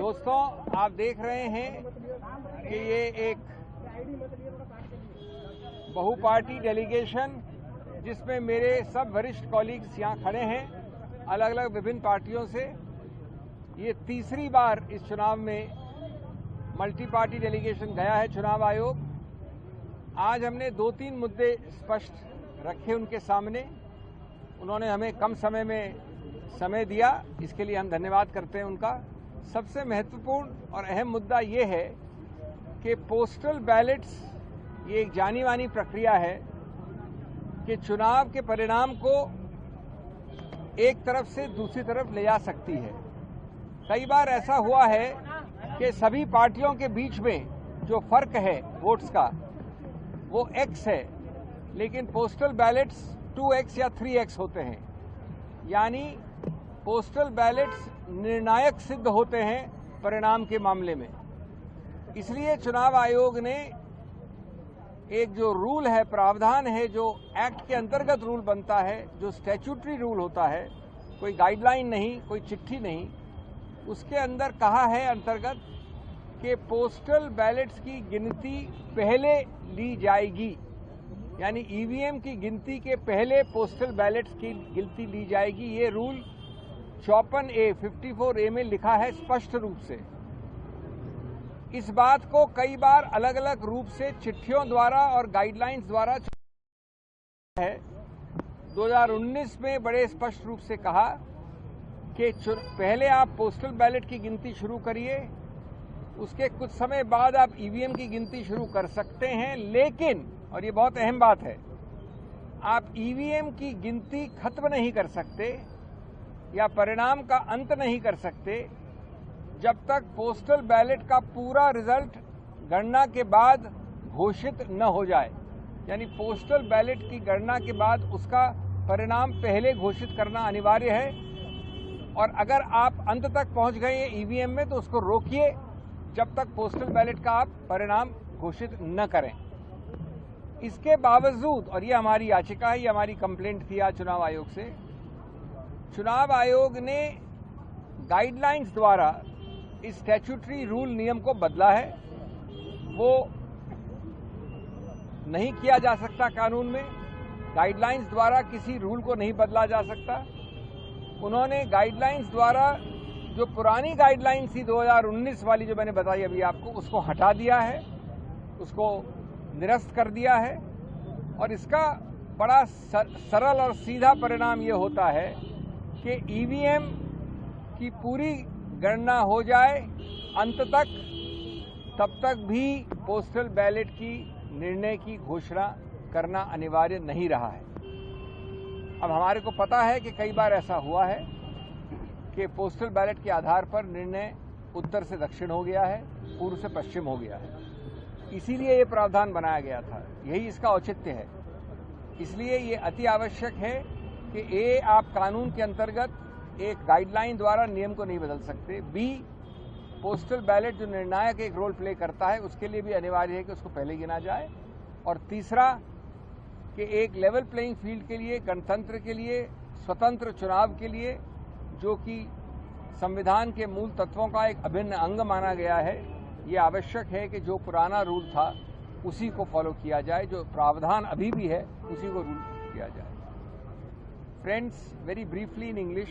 दोस्तों, आप देख रहे हैं कि ये एक बहुपार्टी डेलीगेशन जिसमें मेरे सब वरिष्ठ कॉलीग्स यहाँ खड़े हैं अलग अलग विभिन्न पार्टियों से। ये तीसरी बार इस चुनाव में मल्टी पार्टी डेलीगेशन गया है चुनाव आयोग। आज हमने 2-3 मुद्दे स्पष्ट रखे उनके सामने। उन्होंने हमें कम समय में समय दिया, इसके लिए हम धन्यवाद करते हैं उनका। सबसे महत्वपूर्ण और अहम मुद्दा ये है कि पोस्टल बैलेट्स ये एक जानी मानी प्रक्रिया है कि चुनाव के परिणाम को एक तरफ से दूसरी तरफ ले जा सकती है। कई बार ऐसा हुआ है कि सभी पार्टियों के बीच में जो फर्क है वोट्स का वो X है, लेकिन पोस्टल बैलेट्स 2X या 3X होते हैं। यानी पोस्टल बैलेट्स निर्णायक सिद्ध होते हैं परिणाम के मामले में। इसलिए चुनाव आयोग ने एक जो रूल है, प्रावधान है, जो एक्ट के अंतर्गत रूल बनता है, जो स्टैट्यूटरी रूल होता है, कोई गाइडलाइन नहीं, कोई चिट्ठी नहीं, उसके अंदर कहा है अंतर्गत कि पोस्टल बैलेट्स की गिनती पहले ली जाएगी। यानी ईवीएम की गिनती के पहले पोस्टल बैलेट्स की गिनती ली जाएगी। ये रूल 54A में लिखा है स्पष्ट रूप से। इस बात को कई बार अलग अलग रूप से चिट्ठियों द्वारा और गाइडलाइंस द्वारा है। 2019 में बड़े स्पष्ट रूप से कहा कि पहले आप पोस्टल बैलेट की गिनती शुरू करिए, उसके कुछ समय बाद आप ईवीएम की गिनती शुरू कर सकते हैं, लेकिन, और ये बहुत अहम बात है, आप ईवीएम की गिनती खत्म नहीं कर सकते या परिणाम का अंत नहीं कर सकते जब तक पोस्टल बैलेट का पूरा रिजल्ट गणना के बाद घोषित न हो जाए। यानी पोस्टल बैलेट की गणना के बाद उसका परिणाम पहले घोषित करना अनिवार्य है, और अगर आप अंत तक पहुंच गए हैं ईवीएम में तो उसको रोकिए जब तक पोस्टल बैलेट का आप परिणाम घोषित न करें। इसके बावजूद, और ये हमारी याचिका है, ये हमारी कंप्लेंट थी आज चुनाव आयोग से, चुनाव आयोग ने गाइडलाइंस द्वारा इस स्टैट्यूटरी रूल नियम को बदला है। वो नहीं किया जा सकता कानून में। गाइडलाइंस द्वारा किसी रूल को नहीं बदला जा सकता। उन्होंने गाइडलाइंस द्वारा जो पुरानी गाइडलाइंस थी 2019 वाली, जो मैंने बताई अभी आपको, उसको हटा दिया है, उसको निरस्त कर दिया है। और इसका बड़ा सरल और सीधा परिणाम ये होता है कि ईवीएम की पूरी गणना हो जाए अंत तक, तब तक भी पोस्टल बैलेट की निर्णय की घोषणा करना अनिवार्य नहीं रहा है। अब हमारे को पता है कि कई बार ऐसा हुआ है कि पोस्टल बैलेट के आधार पर निर्णय उत्तर से दक्षिण हो गया है, पूर्व से पश्चिम हो गया है। इसीलिए ये प्रावधान बनाया गया था, यही इसका औचित्य है। इसलिए ये अति आवश्यक है कि आप कानून के अंतर्गत एक गाइडलाइन द्वारा नियम को नहीं बदल सकते। बी, पोस्टल बैलेट जो निर्णायक एक रोल प्ले करता है उसके लिए भी अनिवार्य है कि उसको पहले गिना जाए। और तीसरा कि एक लेवल प्लेइंग फील्ड के लिए, गणतंत्र के लिए, स्वतंत्र चुनाव के लिए, जो कि संविधान के मूल तत्वों का एक अभिन्न अंग माना गया है, ये आवश्यक है कि जो पुराना रूल था उसी को फॉलो किया जाए, जो प्रावधान अभी भी है उसी को रूल किया जाए। Friends, very briefly in English,